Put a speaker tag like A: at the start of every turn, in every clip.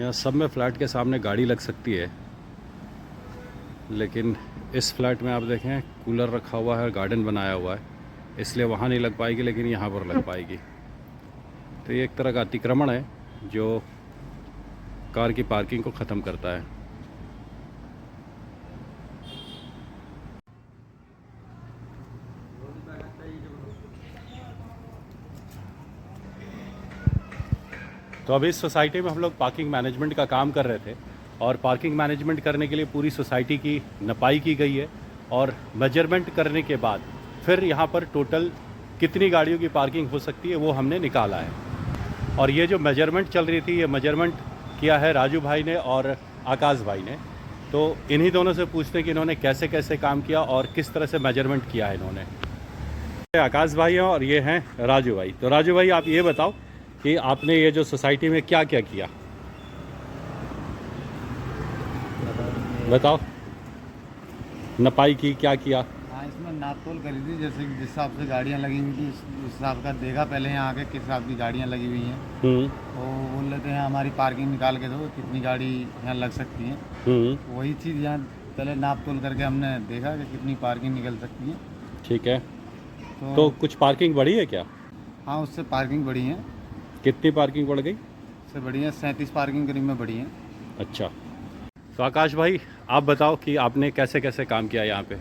A: यहाँ सब में फ़्लैट के सामने गाड़ी लग सकती है, लेकिन इस फ्लैट में आप देखें कूलर रखा हुआ है, गार्डन बनाया हुआ है, इसलिए वहाँ नहीं लग पाएगी, लेकिन यहाँ पर लग पाएगी। तो ये एक तरह का अतिक्रमण है जो कार की पार्किंग को ख़त्म करता है। तो अभी इस सोसाइटी में हम लोग पार्किंग मैनेजमेंट का काम कर रहे थे, और पार्किंग मैनेजमेंट करने के लिए पूरी सोसाइटी की नपाई की गई है, और मेजरमेंट करने के बाद फिर यहाँ पर टोटल कितनी गाड़ियों की पार्किंग हो सकती है वो हमने निकाला है। और ये जो मेजरमेंट चल रही थी, ये मेजरमेंट किया है राजू भाई ने और आकाश भाई ने। तो इन्हीं दोनों से पूछते हैं कि इन्होंने कैसे कैसे काम किया और किस तरह से मेजरमेंट किया है इन्होंने। आकाश भाई हैं और ये हैं राजू भाई। तो राजू भाई, आप ये बताओ कि आपने ये जो सोसाइटी में क्या क्या किया, बताओ। नपाई की, क्या किया?
B: हाँ, इसमें नाप तोल करी थी, जैसे कि जिस हिसाब से गाड़ियाँ लगी हुई थी उस हिसाब का देखा पहले यहाँ आके किस हिसाब की गाड़ियाँ लगी हुई हैं। तो बोल लेते हैं हमारी पार्किंग निकाल के दो, कितनी गाड़ी यहाँ लग सकती है। वही चीज़ यहाँ पहले नाप तोल करके हमने देखा कि कितनी पार्किंग निकल सकती है।
A: ठीक है। तो कुछ पार्किंग बढ़ी है क्या?
B: हाँ, उससे पार्किंग बढ़ी है।
A: कितनी पार्किंग बढ़ गई?
B: उससे बढ़ी है 37 पार्किंग करीब में बढ़ी है।
A: अच्छा। तो आकाश भाई, आप बताओ कि आपने कैसे कैसे काम किया यहाँ पे।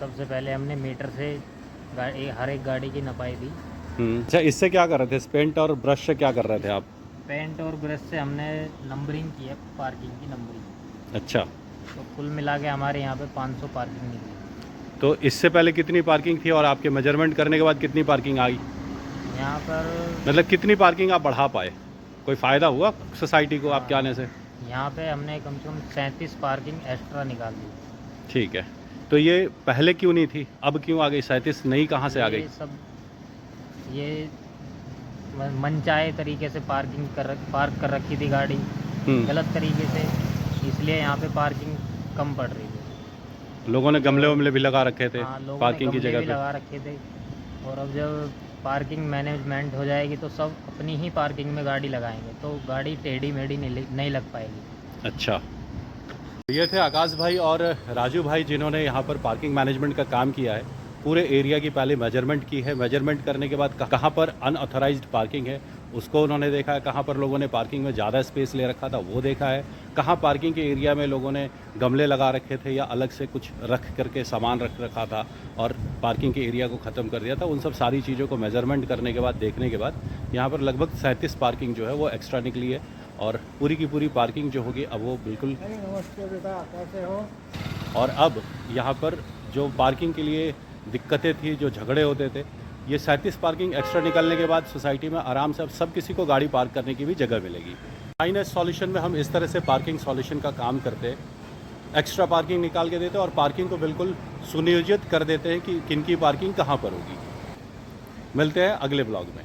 C: सबसे पहले हमने मीटर से हर एक गाड़ी की नपाई दी।
A: अच्छा, इससे क्या कर रहे थे? पेंट और ब्रश से क्या कर रहे थे आप?
C: पेंट और ब्रश से हमने नंबरिंग की है, पार्किंग की नंबरिंग।
A: अच्छा।
C: तो कुल मिला के हमारे यहाँ पे 500 पार्किंग निकली।
A: तो इससे पहले कितनी पार्किंग थी और आपके मेजरमेंट करने के बाद कितनी पार्किंग आई?
C: यहाँ पर
A: मतलब कितनी पार्किंग आप बढ़ा पाए? कोई फ़ायदा हुआ सोसाइटी को आपके आने से?
C: यहाँ पे हमने कम से कम 37 पार्किंग एक्स्ट्रा निकाल दी।
A: ठीक है। तो ये पहले क्यों नहीं थी, अब क्यों आ गई? 37 नई कहाँ से आ गई?
C: ये मनचाहे तरीके से पार्क कर रखी थी गाड़ी, गलत तरीके से, इसलिए यहाँ पे पार्किंग कम पड़ रही थी।
A: लोगों ने गमले वमले भी लगा रखे थे पार्किंग की जगह पे।
C: लगा रखे थे। और अब जब पार्किंग मैनेजमेंट हो जाएगी तो सब अपनी ही पार्किंग में गाड़ी लगाएंगे, तो गाड़ी टेढ़ी मेढ़ी नहीं लग पाएगी।
A: अच्छा। ये थे आकाश भाई और राजू भाई जिन्होंने यहाँ पर पार्किंग मैनेजमेंट का काम किया है। पूरे एरिया की पहले मेजरमेंट की है, मेजरमेंट करने के बाद कहाँ पर अनऑथराइज्ड पार्किंग है उसको उन्होंने देखा है, कहाँ पर लोगों ने पार्किंग में ज़्यादा स्पेस ले रखा था वो देखा है, कहाँ पार्किंग के एरिया में लोगों ने गमले लगा रखे थे या अलग से कुछ रख करके सामान रख रखा था और पार्किंग के एरिया को ख़त्म कर दिया था। उन सब सारी चीज़ों को मेजरमेंट करने के बाद, देखने के बाद यहाँ पर लगभग 37 पार्किंग जो है वो एक्स्ट्रा निकली है, और पूरी की पूरी पार्किंग जो होगी अब वो बिल्कुल।
B: नमस्ते बेटा, कैसे हो?
A: और अब यहाँ पर जो पार्किंग के लिए दिक्कतें थी, जो झगड़े होते थे, ये 37 पार्किंग एक्स्ट्रा निकलने के बाद सोसाइटी में आराम से अब सब किसी को गाड़ी पार्क करने की भी जगह मिलेगी। फाइनेंस सॉल्यूशन में हम इस तरह से पार्किंग सॉल्यूशन का काम करते, एक्स्ट्रा पार्किंग निकाल के देते और पार्किंग को बिल्कुल सुनियोजित कर देते हैं कि किन की पार्किंग कहाँ पर होगी। मिलते हैं अगले ब्लॉग में।